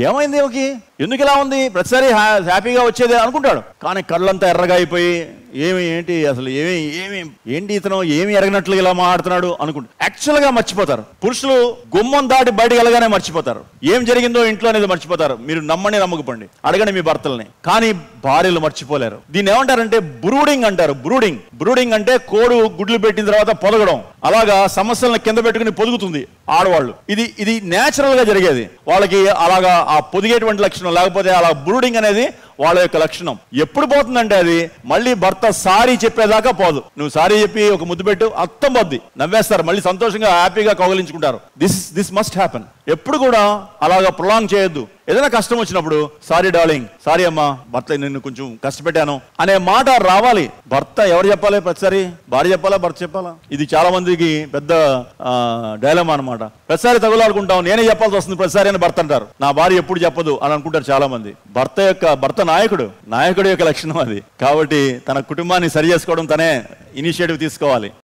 ఏమైంది ఏమికి, ఎందుకు ఇలా ఉంది, ప్రతిసారి హ్యాపీగా వచ్చేది అనుకుంటాడు. కానీ కళ్ళంతా ఎర్రగా అయిపోయి ఏంటి అసలు ఏంటి ఇతను ఏమి ఎరగనట్లు ఇలా మాట్లాడుతున్నాడు అనుకుంటా యాక్చువల్గా మర్చిపోతారు. పురుషులు గుమ్మం దాటి బయటకు వెళ్ళగానే మర్చిపోతారు, ఏం జరిగిందో ఇంట్లో అనేది మర్చిపోతారు. మీరు నమ్మని నమ్మకపోండి, అడగండి మీ భర్తల్ని. కానీ భార్యలు మర్చిపోలేరు. దీన్ని ఏమంటారంటే బ్రూడింగ్ అంటారు. బ్రూడింగ్ అంటే కోడు గుడ్లు పెట్టిన తర్వాత పొదగడం, అలాగా సమస్యలను కింద పెట్టుకుని పొదుగుతుంది ఆడవాళ్ళు. ఇది నేచురల్ గా జరిగేది వాళ్ళకి. అలాగా ఆ పొదిగేటువంటి లక్షణం, లేకపోతే అలా బ్రూడింగ్ అనేది వాళ్ళ యొక్క లక్షణం. ఎప్పుడు పోతుందంటే అది మళ్ళీ భర్త సారీ చెప్పేదాకా పోదు. నువ్వు సారీ చెప్పి ఒక ముద్దు పెట్టు, అర్థం పోద్ది, నవ్వేస్తారు, మళ్ళీ సంతోషంగా హ్యాపీగా కౌగిలించుకుంటారు. This must happen. ఎప్పుడు కూడా అలాగా ప్రొలాంగ్ చేయొద్దు. ఏదైనా కష్టం వచ్చినప్పుడు సారీ డార్లింగ్, సారీ అమ్మా, భర్త నిన్ను కొంచెం కష్టపెట్టాను అనే మాట రావాలి. భర్త ఎవరు చెప్పాలి ప్రతిసారి? భార్య చెప్పాలా, భర్త చెప్పాలా? ఇది చాలా మందికి పెద్ద డైలమా అనమాట. ప్రతిసారి తగులాడుకుంటాం, నేనే చెప్పాల్సి వస్తుంది ప్రతిసారి అని భర్త అంటారు. నా భార్య ఎప్పుడు చెప్పదు అని అనుకుంటారు చాలా మంది. భర్త నాయకుడు యొక్క లక్షణం అది. కాబట్టి తన కుటుంబాన్ని సరి చేసుకోవడం తనే ఇనిషియేటివ్ తీసుకోవాలి.